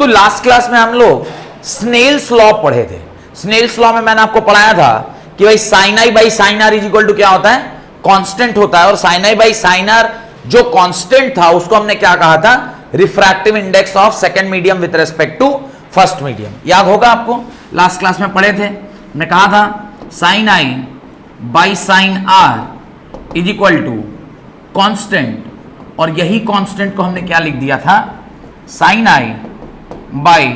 तो last class में हम लोग स्नेल्स लॉ पढ़े थे। स्नेल्स लॉ में मैंने आपको पढ़ाया था कि भाई sine i by sine r is equal to क्या होता है, कांस्टेंट होता है। और sine i by sine r जो कांस्टेंट था उसको हमने क्या कहा था, refractive index of second medium with respect to first medium. याद होगा आपको, लास्ट क्लास में पढ़े थे। हमने कहा था sine i by sine r is equal to constant, और यही कांस्टेंट को हमने क्या लिख दिया था, sine i by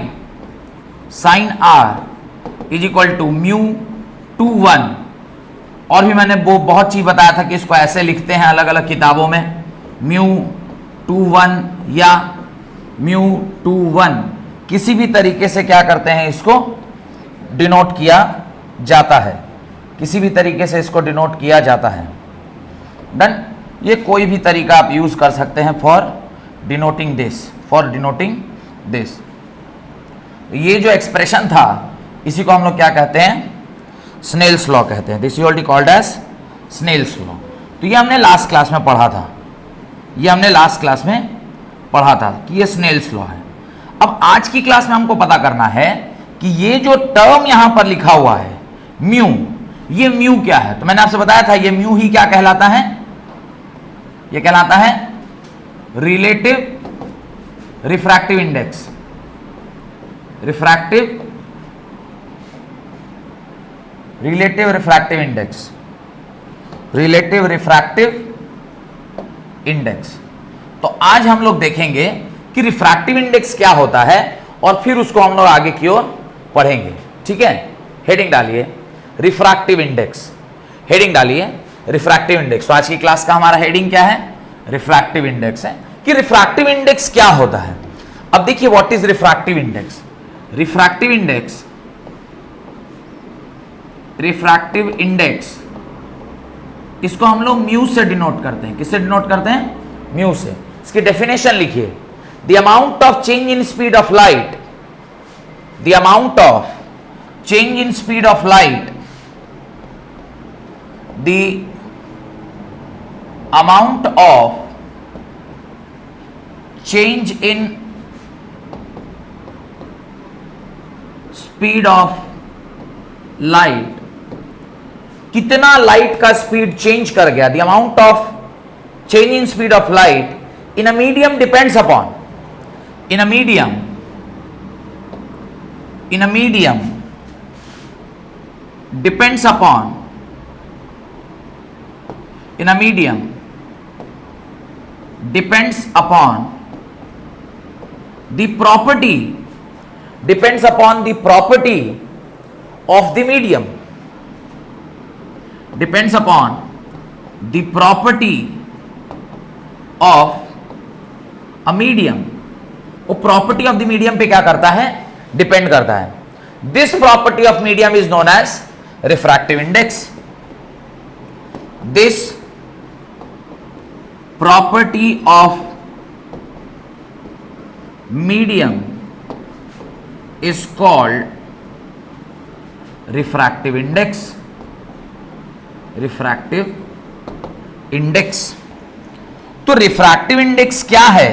sine r is equal to mu two 1। और भी मैंने वो बहुत चीज बताया था कि इसको ऐसे लिखते हैं अलग अलग किताबों में, म्यू टू 1 या म्यू टू 1, किसी भी तरीके से क्या करते हैं, इसको डिनोट किया जाता है, किसी भी तरीके से इसको डिनोट किया जाता है। डन। ये कोई भी तरीका आप यूज कर सकते हैं for denoting this, for denoting this. ये जो एक्सप्रेशन था इसी को हम लोग क्या कहते हैं, स्नेल्स लॉ कहते हैं। This is also called as Snell's law. तो ये हमने लास्ट क्लास में पढ़ा था, ये हमने लास्ट क्लास में पढ़ा था कि ये स्नेल्स लॉ है। अब आज की क्लास में हमको पता करना है कि ये जो टर्म यहां पर लिखा हुआ है म्यू, ये म्यू क्या है। तो मैंने आपसे बताया था ये म्यू ही क्या कहलाता है, ये कहलाता है relative refractive index, refractive relative refractive index, relative refractive index. तो आज हम लोग देखेंगे कि रिफ्रैक्टिव इंडेक्स क्या होता है और फिर उसको हम लोग आगे की ओर पढ़ेंगे। ठीक है, हेडिंग डालिए रिफ्रैक्टिव इंडेक्स, हेडिंग डालिए रिफ्रैक्टिव इंडेक्स। तो आज की क्लास का हमारा हेडिंग क्या है, रिफ्रैक्टिव इंडेक्स है कि रिफ्रैक्टिव इंडेक्स क्या होता है। अब देखिए what is refractive index. Refractive index, refractive index इसको हम लोग म्यू से डिनोट करते हैं। किससे डिनोट करते हैं, म्यू से। इसकी डेफिनेशन लिखिए, the amount of change in speed of light, the amount of change in speed of light, the amount of change in speed of light, कितना लाइट का स्पीड चेंज कर गया, the amount of change in speed of light in a medium depends upon, in a medium, in a medium depends upon, in a medium depends upon the property, depends upon the property of the medium, depends upon the property of a medium। वो property of the medium पे क्या करता है, depend करता है। This property of medium is known as refractive index. This property of medium is called refractive index, refractive index. तो refractive index क्या है,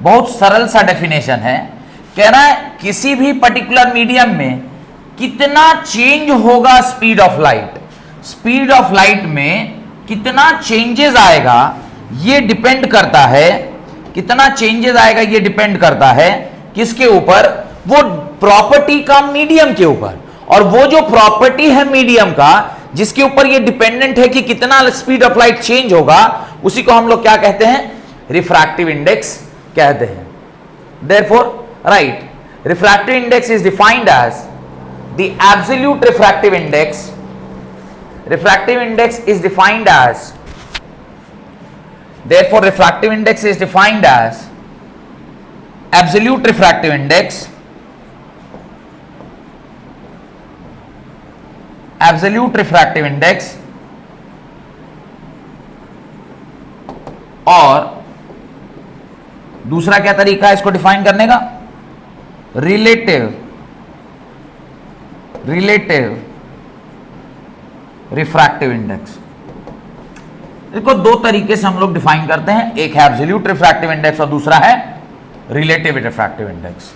बहुत सरल सा डेफिनेशन है। कह रहा है किसी भी पर्टिकुलर मीडियम में कितना चेंज होगा speed of light, speed of light में कितना चेंजेस आएगा ये डिपेंड करता है, कितना चेंजेस आएगा ये डिपेंड करता है किसके ऊपर, वो प्रॉपर्टी का मीडियम के ऊपर। और वो जो प्रॉपर्टी है मीडियम का जिसके ऊपर ये डिपेंडेंट है कि कितना स्पीड ऑफ लाइट चेंज होगा, उसी को हम लोग क्या कहते हैं, रिफ्रैक्टिव इंडेक्स कहते हैं। Therefore right, refractive index is defined as the absolute refractive index, refractive index is defined as, therefore refractive index is defined as absolute refractive index, absolute refractive index, और दूसरा क्या तरीका है इसको डिफाइन करने का, रिलेटिव रिफ्रैक्टिव इंडेक्स। इसको दो तरीके से हम लोग डिफाइन करते हैं, एक है एब्सोल्यूट रिफ्रैक्टिव इंडेक्स और दूसरा है रिलेटिव रिफ्रैक्टिव इंडेक्स।